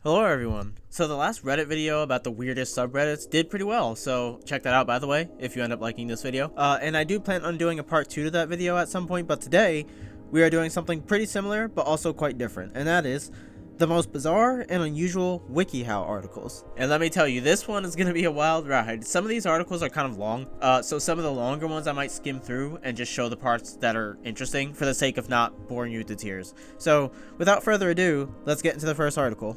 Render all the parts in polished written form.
Hello everyone. So the last Reddit video about the weirdest subreddits did pretty well, so check that out by the way, if you end up liking this video. And I do plan on doing a part 2 to that video at some point, but today we are doing something pretty similar, but also quite different, and that is the most bizarre and unusual Wikihow articles. And let me tell you, this one is going to be a wild ride. Some of these articles are kind of long, so some of the longer ones I might skim through and just show the parts that are interesting for the sake of not boring you to tears. So without further ado, let's get into the first article.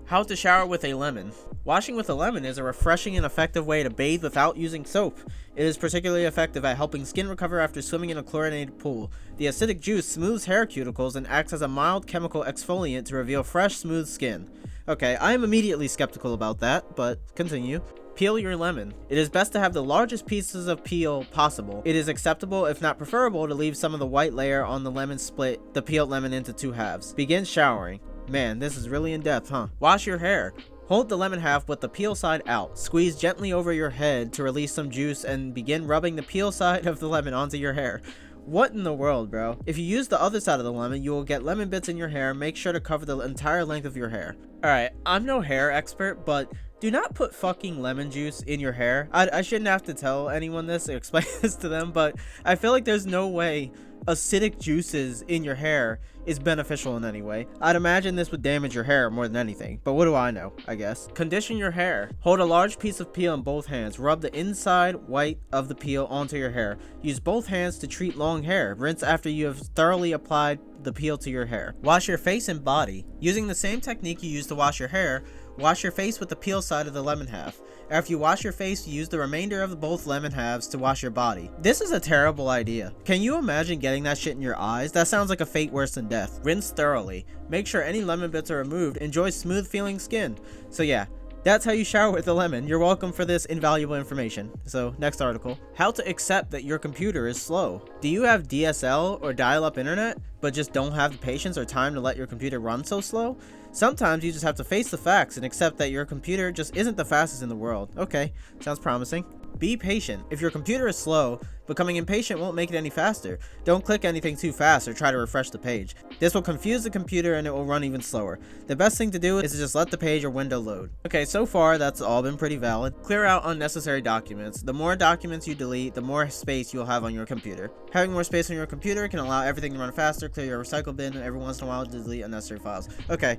How to shower with a lemon. Washing with a lemon is a refreshing and effective way to bathe without using soap. It is particularly effective at helping skin recover after swimming in a chlorinated pool. The acidic juice smooths hair cuticles and acts as a mild chemical exfoliant to reveal fresh, smooth skin. Okay, I am immediately skeptical about that, but continue. Peel your lemon. It is best to have the largest pieces of peel possible. It is acceptable, if not preferable, to leave some of the white layer on the lemon, split the peeled lemon into two halves. Begin showering. Man, this is really in depth, huh? Wash your hair. Hold the lemon half with the peel side out. Squeeze gently over your head to release some juice and begin rubbing the peel side of the lemon onto your hair. What in the world, bro? If you use the other side of the lemon, you will get lemon bits in your hair. Make sure to cover the entire length of your hair. Alright, I'm no hair expert, but do not put fucking lemon juice in your hair. I shouldn't have to tell anyone this or explain this to them, but I feel like there's no way acidic juices in your hair is beneficial in any way. I'd imagine this would damage your hair more than anything, but what do I know, I guess. Condition your hair. Hold a large piece of peel in both hands. Rub the inside white of the peel onto your hair. Use both hands to treat long hair. Rinse after you have thoroughly applied the peel to your hair. Wash your face and body. Using the same technique you use to wash your hair, wash your face with the peel side of the lemon half. After you wash your face, use the remainder of both lemon halves to wash your body. This is a terrible idea. Can you imagine getting that shit in your eyes? That sounds like a fate worse than death. Rinse thoroughly. Make sure any lemon bits are removed. Enjoy smooth feeling skin. So yeah, that's how you shower with a lemon. You're welcome for this invaluable information. So next article. How to accept that your computer is slow. Do you have DSL or dial-up internet, but just don't have the patience or time to let your computer run so slow? Sometimes you just have to face the facts and accept that your computer just isn't the fastest in the world. Okay, sounds promising. Be patient. If your computer is slow, becoming impatient won't make it any faster. Don't click anything too fast or try to refresh the page. This will confuse the computer and it will run even slower. The best thing to do is to just let the page or window load. Okay, so far that's all been pretty valid. Clear out unnecessary documents. The more documents you delete, the more space you'll have on your computer. Having more space on your computer can allow everything to run faster. Clear your recycle bin every once in a while to delete unnecessary files. Okay,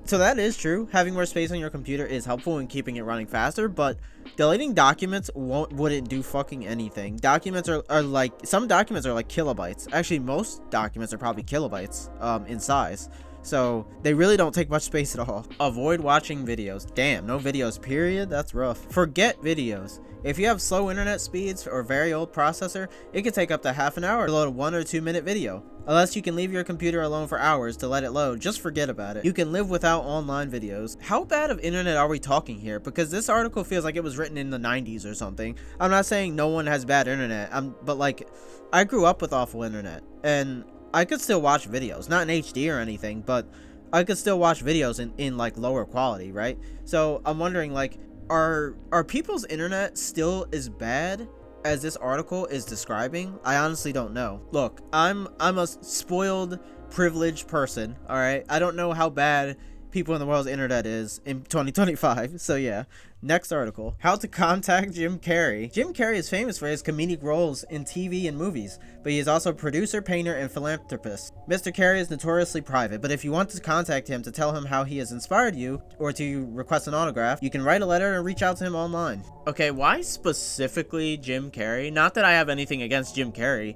so that is true. Having more space on your computer is helpful in keeping it running faster, but deleting documents wouldn't do fucking anything. Documents are like, some documents are like kilobytes. Actually, most documents are probably kilobytes in size. So they really don't take much space at all. Avoid watching videos. Damn, no videos, period? That's rough. Forget videos. If you have slow internet speeds or very old processor, it could take up to half an hour to load a 1 or 2 minute video. Unless you can leave your computer alone for hours to let it load, just forget about it. You can live without online videos. How bad of internet are we talking here? Because this article feels like it was written in the 90s or something. I'm not saying no one has bad internet, but like, I grew up with awful internet, and I could still watch videos, not in HD or anything, but I could still watch videos in like lower quality, right? So I'm wondering, like, are people's internet still as bad as this article is describing? I honestly don't know. Look, I'm a spoiled, privileged person, all right? I don't know how bad people in the world's internet is in 2025. So yeah, next article. How to contact Jim Carrey. Jim Carrey is famous for his comedic roles in TV and movies, but he is also a producer, painter, and philanthropist. Mr. Carrey is notoriously private, but if you want to contact him to tell him how he has inspired you or to request an autograph, you can write a letter and reach out to him online. Okay, why specifically Jim Carrey? Not that I have anything against Jim Carrey.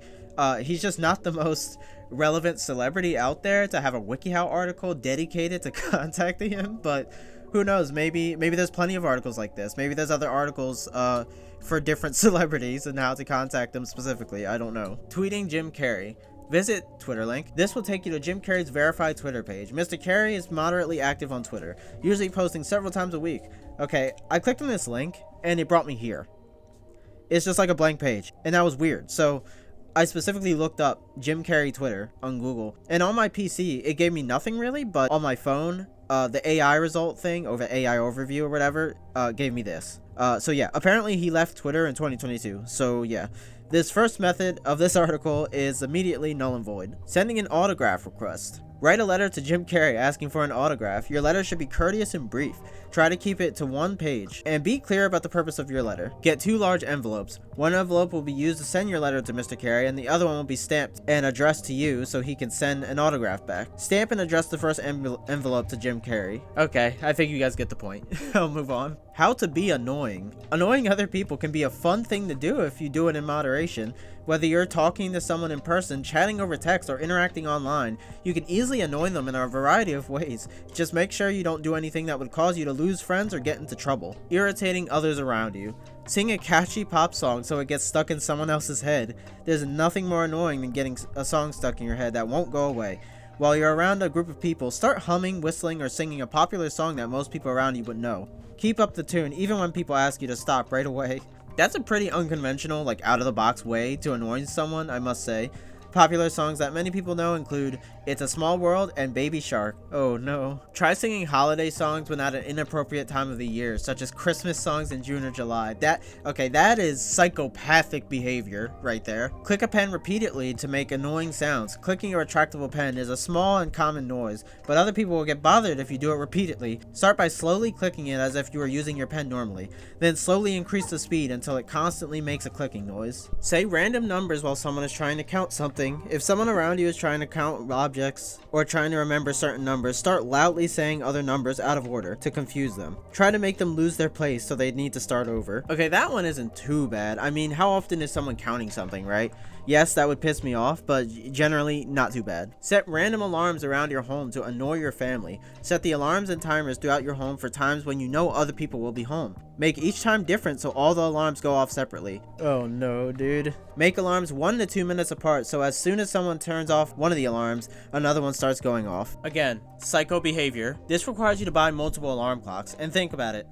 He's just not the most relevant celebrity out there to have a Wikihow article dedicated to contacting him, but who knows, maybe there's plenty of articles like this. Maybe there's other articles for different celebrities and how to contact them specifically. I don't know. Tweeting Jim Carrey. Visit Twitter link. This will take you to Jim Carrey's verified Twitter page. Mr. Carrey is moderately active on Twitter, usually posting several times a week. Okay, I clicked on this link and it brought me here. It's just like a blank page, and that was weird. So I specifically looked up Jim Carrey Twitter on Google, and on my PC it gave me nothing really, but on my phone the AI result thing, or the AI overview or whatever, gave me this. So yeah, apparently he left Twitter in 2022. So yeah, this first method of this article is immediately null and void. Sending an autograph request. Write a letter to Jim Carrey asking for an autograph. Your letter should be courteous and brief. Try to keep it to 1 page. And be clear about the purpose of your letter. Get 2 large envelopes. One envelope will be used to send your letter to Mr. Carrey, and the other one will be stamped and addressed to you so he can send an autograph back. Stamp and address the first envelope to Jim Carrey. Okay, I think you guys get the point. I'll move on. How to be annoying. Annoying other people can be a fun thing to do if you do it in moderation. Whether you're talking to someone in person, chatting over text, or interacting online, you can easily annoy them in a variety of ways. Just make sure you don't do anything that would cause you to lose friends or get into trouble. Irritating others around you. Sing a catchy pop song so it gets stuck in someone else's head. There's nothing more annoying than getting a song stuck in your head that won't go away. While you're around a group of people, start humming, whistling, or singing a popular song that most people around you would know. Keep up the tune even when people ask you to stop right away. That's a pretty unconventional, like out-of-the-box way to annoy someone, I must say. Popular songs that many people know include It's a Small World and Baby Shark. Oh no. Try singing holiday songs when at an inappropriate time of the year, such as Christmas songs in June or July. That is psychopathic behavior right there. Click a pen repeatedly to make annoying sounds. Clicking a retractable pen is a small and common noise, but other people will get bothered if you do it repeatedly. Start by slowly clicking it as if you were using your pen normally. Then slowly increase the speed until it constantly makes a clicking noise. Say random numbers while someone is trying to count something. If someone around you is trying to count objects or trying to remember certain numbers, start loudly saying other numbers out of order to confuse them. Try to make them lose their place so they need to start over. Okay, that one isn't too bad. I mean, how often is someone counting something, right? Yes, that would piss me off, but generally not too bad. Set random alarms around your home to annoy your family. Set the alarms and timers throughout your home for times when you know other people will be home. Make each time different so all the alarms go off separately. Oh no, dude. Make alarms 1 to 2 minutes apart so as soon as someone turns off one of the alarms, another one starts going off. Again, psycho behavior. This requires you to buy multiple alarm clocks, and think about it.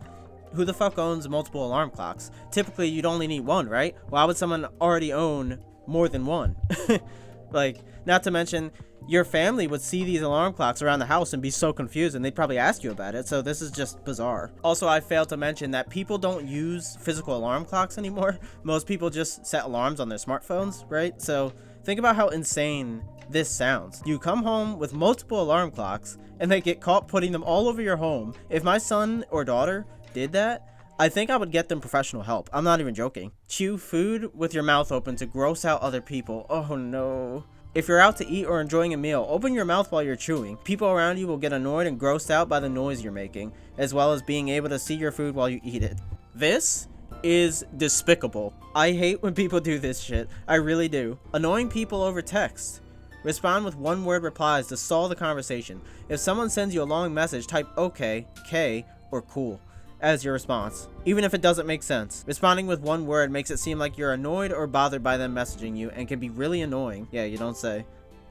Who the fuck owns multiple alarm clocks? Typically, you'd only need one, right? Why would someone already own more than one? Like, not to mention, your family would see these alarm clocks around the house and be so confused, and they'd probably ask you about it, so this is just bizarre. Also, I failed to mention that people don't use physical alarm clocks anymore. Most people just set alarms on their smartphones, right? So think about how insane this sounds. You come home with multiple alarm clocks, and they get caught putting them all over your home. If my son or daughter did that, I think I would get them professional help. I'm not even joking. Chew food with your mouth open to gross out other people. Oh no. If you're out to eat or enjoying a meal, open your mouth while you're chewing. People around you will get annoyed and grossed out by the noise you're making, as well as being able to see your food while you eat it. This is despicable. I hate when people do this shit. I really do. Annoying people over text. Respond with one-word replies to stall the conversation. If someone sends you a long message, type okay, K, or cool as your response, even if it doesn't make sense. Responding with one word makes it seem like you're annoyed or bothered by them messaging you and can be really annoying. Yeah, you don't say.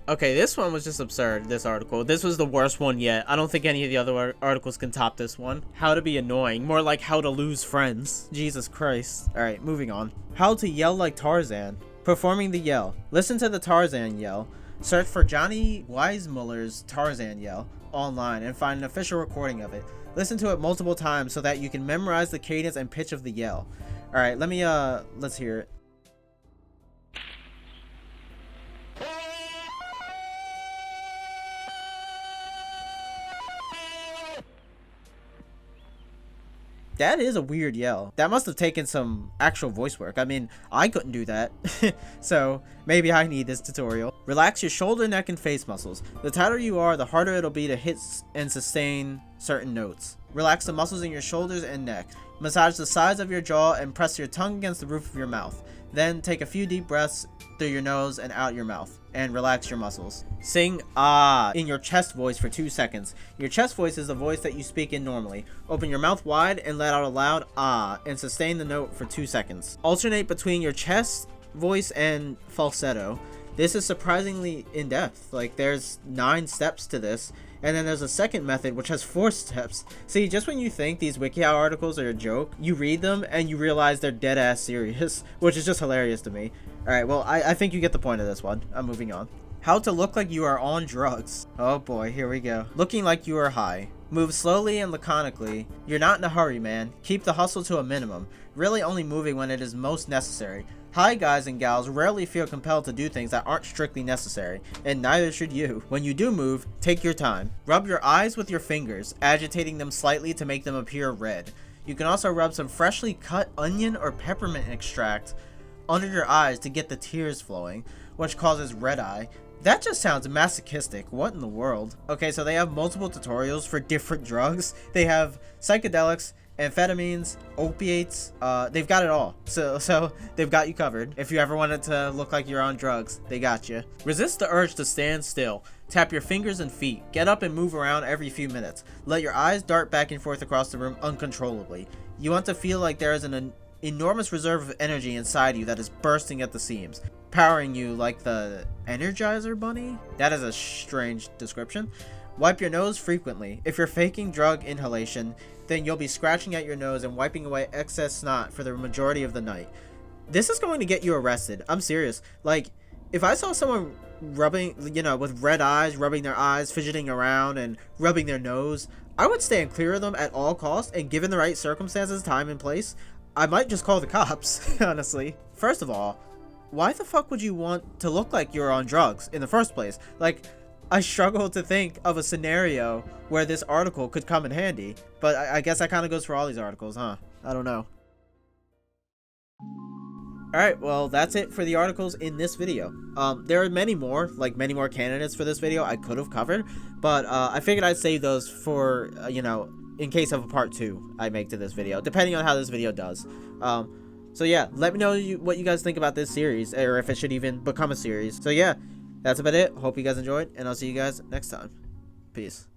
Okay, this one was just absurd, this article. This was the worst one yet. I don't think any of the other articles can top this one. How to be annoying. More like how to lose friends. Jesus Christ. Alright, moving on. How to yell like Tarzan. Performing the yell. Listen to the Tarzan yell. Search for Johnny Weissmuller's Tarzan yell online and find an official recording of it. Listen to it multiple times so that you can memorize the cadence and pitch of the yell. Alright, let's hear it. That is a weird yell. That must have taken some actual voice work. I mean, I couldn't do that. So, maybe I need this tutorial. Relax your shoulder, neck, and face muscles. The tighter you are, the harder it'll be to hit and sustain certain notes. Relax the muscles in your shoulders and neck. Massage the sides of your jaw and press your tongue against the roof of your mouth. Then take a few deep breaths through your nose and out your mouth, and relax your muscles. Sing ah in your chest voice for 2 seconds. Your chest voice is the voice that you speak in normally. Open your mouth wide and let out a loud ah and sustain the note for 2 seconds. Alternate between your chest voice and falsetto. This is surprisingly in-depth. Like, there's 9 steps to this. And then there's a second method which has 4 steps. See, just when you think these Wikihow articles are a joke, you read them and you realize they're dead ass serious, which is just hilarious to me. Alright, well, I think you get the point of this one. I'm moving on. How to look like you are on drugs. Oh boy, here we go. Looking like you are high. Move slowly and laconically. You're not in a hurry, man. Keep the hustle to a minimum. Really only moving when it is most necessary. High guys and gals rarely feel compelled to do things that aren't strictly necessary, and neither should you. When you do move, take your time. Rub your eyes with your fingers, agitating them slightly to make them appear red. You can also rub some freshly cut onion or peppermint extract under your eyes to get the tears flowing, which causes red eye. That just sounds masochistic. What in the world? Okay, so they have multiple tutorials for different drugs. They have psychedelics, amphetamines, opiates, they've got it all. So they've got you covered. If you ever wanted to look like you're on drugs, they got you. Resist the urge to stand still. Tap your fingers and feet. Get up and move around every few minutes. Let your eyes dart back and forth across the room uncontrollably. You want to feel like there is an enormous reserve of energy inside you that is bursting at the seams, powering you like the Energizer Bunny? That is a strange description. Wipe your nose frequently. If you're faking drug inhalation, then you'll be scratching at your nose and wiping away excess snot for the majority of the night. This is going to get you arrested. I'm serious. Like, if I saw someone rubbing, with red eyes, rubbing their eyes, fidgeting around, and rubbing their nose, I would stand clear of them at all costs, and given the right circumstances, time, and place, I might just call the cops, honestly. First of all, why the fuck would you want to look like you're on drugs in the first place? Like, I struggle to think of a scenario where this article could come in handy, but I guess that kind of goes for all these articles, huh? I don't know. Alright, well, that's it for the articles in this video. There are many more candidates for this video I could have covered, but I figured I'd save those for, in case of a part 2 I make to this video, depending on how this video does. So yeah, let me know what you guys think about this series, or if it should even become a series. So yeah, that's about it. Hope you guys enjoyed, and I'll see you guys next time. Peace.